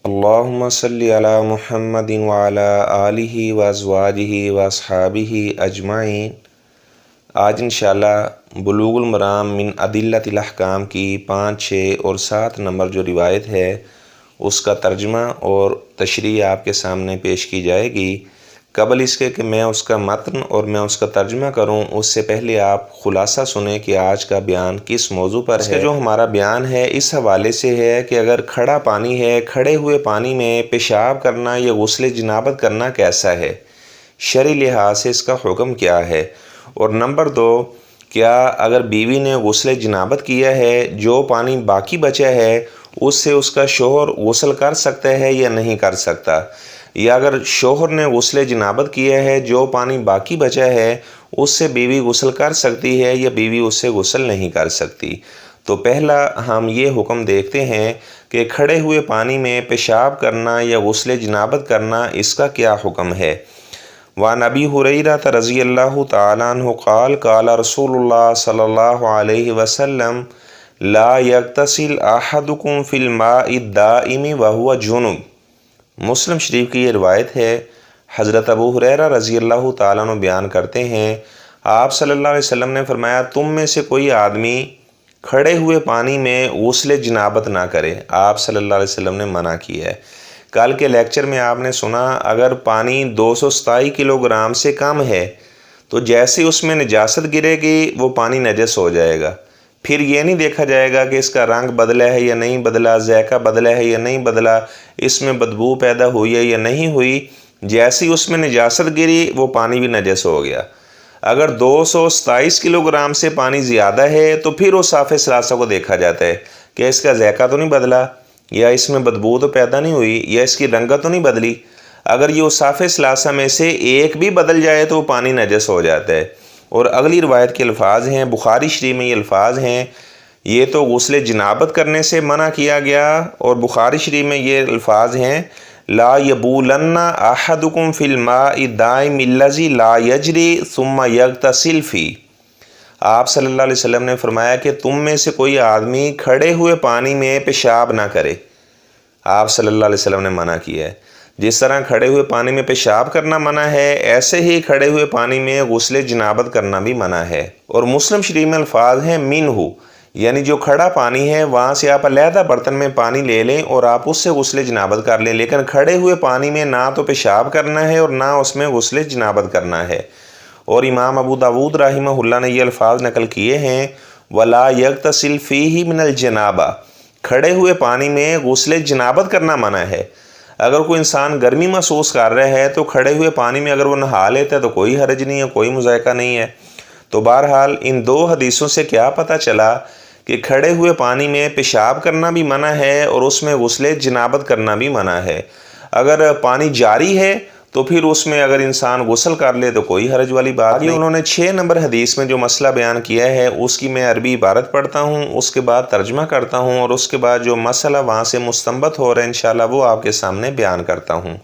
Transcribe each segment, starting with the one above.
اللہم صلی علی محمد وعلی آلہ وازواجہ واصحابہ اجمعین۔ آج انشاءاللہ بلوغ المرام من ادلۃ الاحکام کی 5، 6 اور 7 نمبر جو روایت ہے اس کا ترجمہ اور تشریح آپ کے سامنے پیش کی جائے گی۔ قبل اس کے کہ میں اس کا متن اور میں اس کا ترجمہ کروں، اس سے پہلے آپ خلاصہ سنیں کہ آج کا بیان کس موضوع پر ہے۔ اس کا جو ہمارا بیان ہے اس حوالے سے ہے کہ اگر کھڑا پانی ہے، کھڑے ہوئے پانی میں پیشاب کرنا یا غسل جنابت کرنا کیسا ہے، شرعی لحاظ سے اس کا حکم کیا ہے، اور نمبر 2، کیا اگر بیوی نے غسل جنابت کیا ہے، جو پانی باقی بچا ہے اس سے اس کا شوہر غسل کر سکتا ہے یا نہیں کر سکتا، یا اگر شوہر نے غسل جنابت کیا ہے، جو پانی باقی بچا ہے اس سے بیوی غسل کر سکتی ہے یا بیوی اس سے غسل نہیں کر سکتی۔ تو پہلا ہم یہ حکم دیکھتے ہیں کہ کھڑے ہوئے پانی میں پیشاب کرنا یا غسل جنابت کرنا اس کا کیا حکم ہے۔ وعن ابی ہریرہ رضی اللہ تعالیٰ عنہ قال قال رسول اللہ صلی اللہ علیہ وسلم لا یغتسل احدکم فی الماء الدائم وہو جنب۔ مسلم شریف کی یہ روایت ہے۔ حضرت ابو ہریرہ رضی اللہ تعالیٰ عنہ بیان کرتے ہیں، آپ صلی اللہ علیہ وسلم نے فرمایا، تم میں سے کوئی آدمی کھڑے ہوئے پانی میں غسل جنابت نہ کرے۔ آپ صلی اللہ علیہ وسلم نے منع کیا ہے۔ کل کے لیکچر میں آپ نے سنا اگر پانی 227 کلو گرام سے کم ہے تو جیسے اس میں نجاست گرے گی وہ پانی نجس ہو جائے گا۔ پھر یہ نہیں دیکھا جائے گا کہ اس کا رنگ بدلا ہے یا نہیں بدلا، ذائقہ بدلا ہے یا نہیں بدلا، اس میں بدبو پیدا ہوئی ہے یا نہیں ہوئی، جیسے ہی اس میں نجاست گری وہ پانی بھی نجس ہو گیا۔ اگر 227 کلو گرام سے پانی زیادہ ہے تو پھر اس صاف ثلاثہ کو دیکھا جاتا ہے کہ اس کا ذائقہ تو نہیں بدلا، یا اس میں بدبو تو پیدا نہیں ہوئی، یا اس کی رنگت تو نہیں بدلی۔ اگر یہ صاف ثلاثہ میں سے ایک بھی بدل جائے تو وہ پانی نجس ہو جاتا ہے۔ اور اگلی روایت کے الفاظ ہیں، بخاری شریف میں یہ الفاظ ہیں، یہ تو غسل جنابت کرنے سے منع کیا گیا، اور بخاری شریف میں یہ الفاظ ہیں لا یبولن احدکم فی الماء الدائم الذی لا یجری ثم یغتسل فی۔ آپ صلی اللہ علیہ وسلم نے فرمایا کہ تم میں سے کوئی آدمی کھڑے ہوئے پانی میں پیشاب نہ کرے۔ آپ صلی اللہ علیہ وسلم نے منع کیا ہے۔ جس طرح کھڑے ہوئے پانی میں پیشاب کرنا منع ہے، ایسے ہی کھڑے ہوئے پانی میں غسل جنابت کرنا بھی منع ہے۔ اور مسلم شریف میں الفاظ ہیں منہ، یعنی جو کھڑا پانی ہے وہاں سے آپ علیحدہ برتن میں پانی لے لیں اور آپ اس سے غسل جنابت کر لیں، لیکن کھڑے ہوئے پانی میں نہ تو پیشاب کرنا ہے اور نہ اس میں غسل جنابت کرنا ہے۔ اور امام ابو داود رحمہ اللہ نے یہ الفاظ نقل کیے ہیں وَلَا يَغْتَسِلْ فِيهِ مِنَ الْجَنَابَةِ، کھڑے ہوئے پانی میں غسل جنابت کرنا منع ہے۔ اگر کوئی انسان گرمی محسوس کر رہا ہے تو کھڑے ہوئے پانی میں اگر وہ نہا لیتا ہے تو کوئی حرج نہیں ہے، کوئی مذائقہ نہیں ہے۔ تو بہرحال ان 2 حدیثوں سے کیا پتہ چلا کہ کھڑے ہوئے پانی میں پیشاب کرنا بھی منع ہے اور اس میں غسل جنابت کرنا بھی منع ہے۔ اگر پانی جاری ہے تو پھر اس میں اگر انسان غسل کر لے تو کوئی حرج والی بات نہیں۔ انہوں نے 6 نمبر حدیث میں جو مسئلہ بیان کیا ہے اس کی میں عربی عبارت پڑھتا ہوں، اس کے بعد ترجمہ کرتا ہوں، اور اس کے بعد جو مسئلہ وہاں سے مستنبط ہو رہا ہے انشاءاللہ وہ آپ کے سامنے بیان کرتا ہوں۔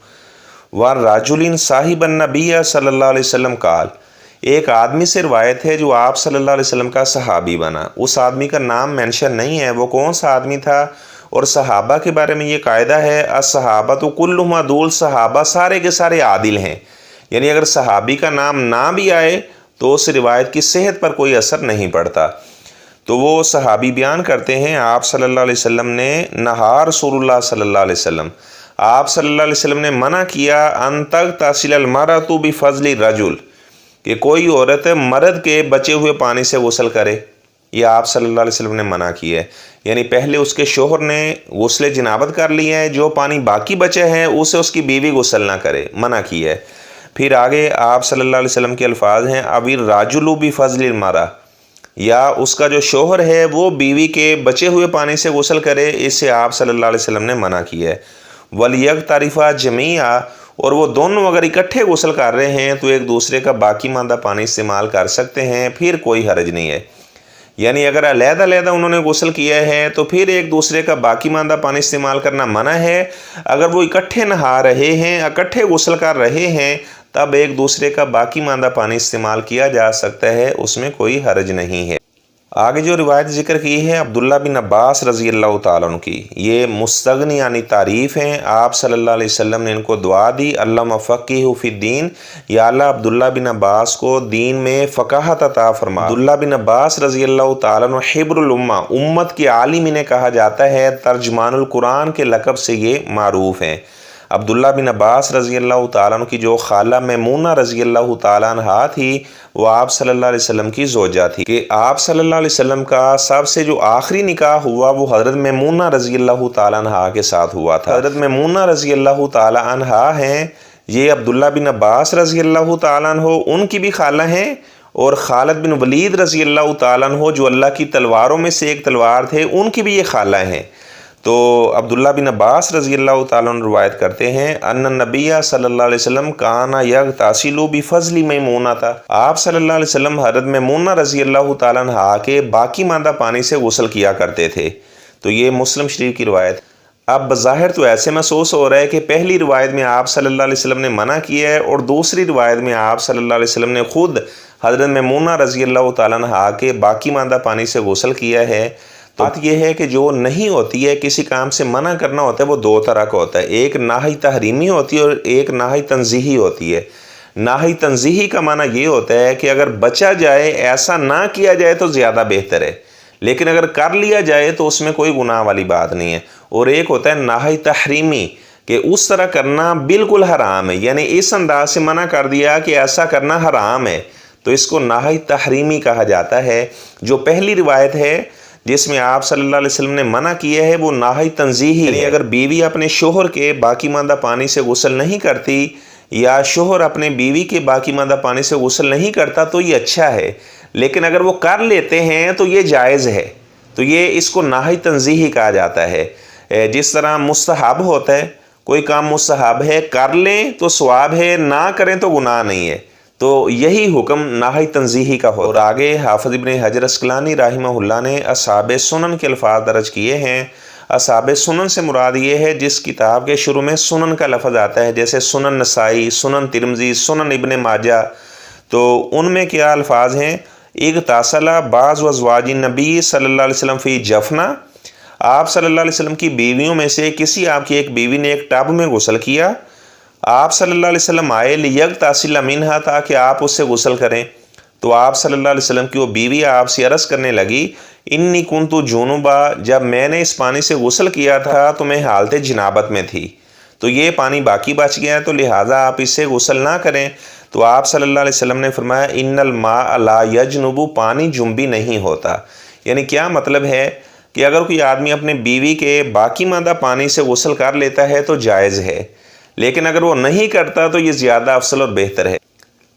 وَرَجُلٍ صَاحِبَ النَّبِيَّ صلی اللہ علیہ وسلم قال، ایک آدمی سے روایت ہے جو آپ صلی اللہ علیہ وسلم کا صحابی بنا۔ اس آدمی کا نام مینشن نہیں ہے، وہ کون سا آدمی تھا۔ اور صحابہ کے بارے میں یہ قاعدہ ہے الصحابۃ کلھم عدول، صحابہ سارے کے سارے عادل ہیں، یعنی اگر صحابی کا نام نہ بھی آئے تو اس روایت کی صحت پر کوئی اثر نہیں پڑتا۔ تو وہ صحابی بیان کرتے ہیں آپ صلی اللہ علیہ وسلم نے نہا رسول اللہ صلی اللہ علیہ وسلم، آپ صلی اللہ علیہ وسلم نے منع کیا ان تغتسل المرأۃ بفضل الرجل، کہ کوئی عورت مرد کے بچے ہوئے پانی سے غسل کرے، یہ آپ صلی اللہ علیہ وسلم نے منع کیا ہے۔ یعنی پہلے اس کے شوہر نے غسل جنابت کر لیا ہے، جو پانی باقی بچے ہیں اسے اس کی بیوی غسل نہ کرے، منع کیا ہے۔ پھر آگے آپ صلی اللہ علیہ وسلم کے الفاظ ہیں اب الرجل بفضل المرأۃ، یا اس کا جو شوہر ہے وہ بیوی کے بچے ہوئے پانی سے غسل کرے، اس سے آپ صلی اللہ علیہ وسلم نے منع کیا ہے۔ وَلْيَغْتَرِفَا جَمِيعًا، اور وہ دونوں اگر اکٹھے غسل کر رہے ہیں تو ایک دوسرے کا باقی ماندہ پانی استعمال کر سکتے ہیں، پھر کوئی حرج نہیں ہے۔ یعنی اگر علیحدہ علیحدہ انہوں نے غسل کیا ہے تو پھر ایک دوسرے کا باقی ماندہ پانی استعمال کرنا منع ہے۔ اگر وہ اکٹھے نہا رہے ہیں، اکٹھے غسل کر رہے ہیں، تب ایک دوسرے کا باقی ماندہ پانی استعمال کیا جا سکتا ہے، اس میں کوئی حرج نہیں ہے۔ آگے جو روایت ذکر کی ہے عبداللہ بن عباس رضی اللہ تعالیٰ عنہ کی، یہ مستغنی یعنی تعریف ہیں، آپ صلی اللہ علیہ وسلم نے ان کو دعا دی، اللہم فقہہ فی الدین، یا اللہ عبداللہ بن عباس کو دین میں فقاہت عطا فرما۔ عبداللہ بن عباس رضی اللہ تعالیٰ عنہ حبر الامہ، امت کے عالم انہیں کہا جاتا ہے، ترجمان القرآن کے لقب سے یہ معروف ہیں۔ عبداللہ بن عباس رضی اللہ تعالیٰ عنہ کی جو خالہ میمونہ رضی اللہ تعالیٰ عنہ تھی، وہ آپ صلی اللہ علیہ وسلم کی زوجہ تھی، کہ آپ صلی اللہ علیہ وسلم کا سب سے جو آخری نکاح ہوا وہ حضرت میمونہ رضی اللہ تعالیٰ عنہ کے ساتھ ہوا تھا۔ حضرت میمونہ رضی اللہ تعالیٰ عنہ ہیں، یہ عبداللہ بن عباس رضی اللہ تعالیٰ عنہ ان کی بھی خالہ ہیں، اور خالد بن ولید رضی اللہ تعالیٰ عنہ جو اللہ کی تلواروں میں سے ایک تلوار تھے، ان کی بھی یہ خالہ ہیں۔ تو عبداللہ بن عباس رضی اللہ تعالیٰ عنہ روایت کرتے ہیں ان النبی صلی اللہ علیہ وسلم کانا یغتسل بفضل میمونہ تھا، آپ صلی اللہ علیہ وسلم حضرت میمونہ رضی اللہ تعالیٰ عنہ کے باقی ماندہ پانی سے غسل کیا کرتے تھے۔ تو یہ مسلم شریف کی روایت۔ اب بظاہر تو ایسے محسوس ہو رہا ہے کہ پہلی روایت میں آپ صلی اللہ علیہ وسلم نے منع کیا ہے، اور دوسری روایت میں آپ صلی اللہ علیہ وسلم نے خود حضرت میمونہ رضی اللہ تعالیٰ عنہ کے باقی ماندہ پانی سے غسل کیا ہے۔ تو بات یہ ہے کہ جو نہیں ہوتی ہے، کسی کام سے منع کرنا ہوتا ہے، وہ دو طرح کا ہوتا ہے، ایک نہی تحریمی ہوتی ہے اور ایک نہی تنزیہی ہوتی ہے۔ نہی تنزیہی کا معنی یہ ہوتا ہے کہ اگر بچا جائے، ایسا نہ کیا جائے تو زیادہ بہتر ہے، لیکن اگر کر لیا جائے تو اس میں کوئی گناہ والی بات نہیں ہے۔ اور ایک ہوتا ہے نہی تحریمی، کہ اس طرح کرنا بالکل حرام ہے، یعنی اس انداز سے منع کر دیا کہ ایسا کرنا حرام ہے، تو اس کو نہی تحریمی کہا جاتا ہے۔ جو پہلی روایت ہے جس میں آپ صلی اللہ علیہ وسلم نے منع کیا ہے، وہ نہی تنزیہی ہے، اگر بیوی اپنے شوہر کے باقی ماندہ پانی سے غسل نہیں کرتی، یا شوہر اپنے بیوی کے باقی ماندہ پانی سے غسل نہیں کرتا تو یہ اچھا ہے، لیکن اگر وہ کر لیتے ہیں تو یہ جائز ہے، تو یہ اس کو نہی تنزیہی کہا جاتا ہے۔ جس طرح مستحب ہوتا ہے، کوئی کام مستحب ہے، کر لیں تو ثواب ہے، نہ کریں تو گناہ نہیں ہے، تو یہی حکم نہی تنزیہی کا ہو۔ اور آگے حافظ ابن حجر عسقلانی رحمہ اللہ نے اصحاب سنن کے الفاظ درج کیے ہیں۔ اصحاب سنن سے مراد یہ ہے جس کتاب کے شروع میں سنن کا لفظ آتا ہے، جیسے سنن نسائی، سنن ترمذی، سنن ابن ماجہ، تو ان میں کیا الفاظ ہیں؟ اغتسل بعض ازواج النبی صلی اللہ علیہ وسلم فی جفنہ، آپ صلی اللہ علیہ وسلم کی بیویوں میں سے کسی آپ کی ایک بیوی نے ایک ٹب میں غسل کیا، آپ صلی اللہ علیہ وسلم آئے لیغتسل منہا، تاکہ آپ اس سے غسل کریں، تو آپ صلی اللہ علیہ وسلم کی وہ بیوی آپ سے عرض کرنے لگی انی کنت جنوبا، جب میں نے اس پانی سے غسل کیا تھا تو میں حالت جنابت میں تھی، تو یہ پانی باقی بچ گیا ہے، تو لہٰذا آپ اس سے غسل نہ کریں۔ تو آپ صلی اللہ علیہ وسلم نے فرمایا ان الماء لا یجنب، پانی جنبی نہیں ہوتا۔ یعنی کیا مطلب ہے کہ اگر کوئی آدمی اپنے بیوی کے باقی ماندہ پانی سے غسل کر لیتا ہے تو جائز ہے، لیکن اگر وہ نہیں کرتا تو یہ زیادہ افضل اور بہتر ہے۔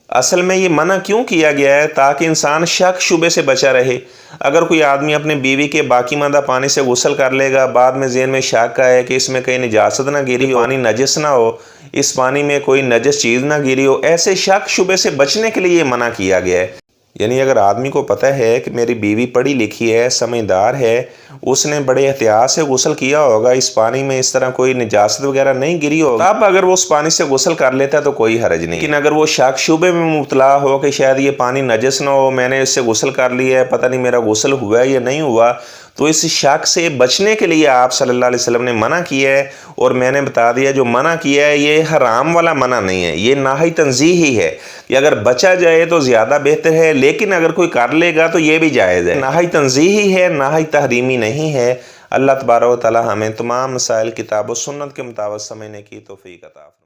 اصل میں یہ منع کیوں کیا گیا ہے؟ تاکہ انسان شک شبے سے بچا رہے۔ اگر کوئی آدمی اپنے بیوی کے باقی ماندہ پانی سے غسل کر لے گا، بعد میں ذہن میں شک آئے کہ اس میں کہیں نجاست نہ گری ہو، پانی نجس نہ ہو، اس پانی میں کوئی نجس چیز نہ گری ہو، ایسے شک شبے سے بچنے کے لیے یہ منع کیا گیا ہے۔ یعنی اگر آدمی کو پتہ ہے کہ میری بیوی پڑھی لکھی ہے، سمجھدار ہے، اس نے بڑے احتیاط سے غسل کیا ہوگا، اس پانی میں اس طرح کوئی نجاست وغیرہ نہیں گری ہوگا، اب اگر وہ اس پانی سے غسل کر لیتا ہے تو کوئی حرج نہیں۔ لیکن اگر وہ شک شبے میں مبتلا ہو کہ شاید یہ پانی نجس نہ ہو، میں نے اس سے غسل کر لیا ہے، پتہ نہیں میرا غسل ہوا ہے یا نہیں ہوا، تو اس شک سے بچنے کے لیے آپ صلی اللہ علیہ وسلم نے منع کیا ہے۔ اور میں نے بتا دیا جو منع کیا ہے یہ حرام والا منع نہیں ہے، یہ نہی تنزیہی ہے، کہ اگر بچا جائے تو زیادہ بہتر ہے، لیکن اگر کوئی کر لے گا تو یہ بھی جائز ہے، نہی تنزیہی ہے، نہی تحریمی نہیں ہے۔ اللہ تبارک و تعالی ہمیں تمام مسائل کتاب و سنت کے مطابق سمجھنے کی توفیق عطا فرمائے۔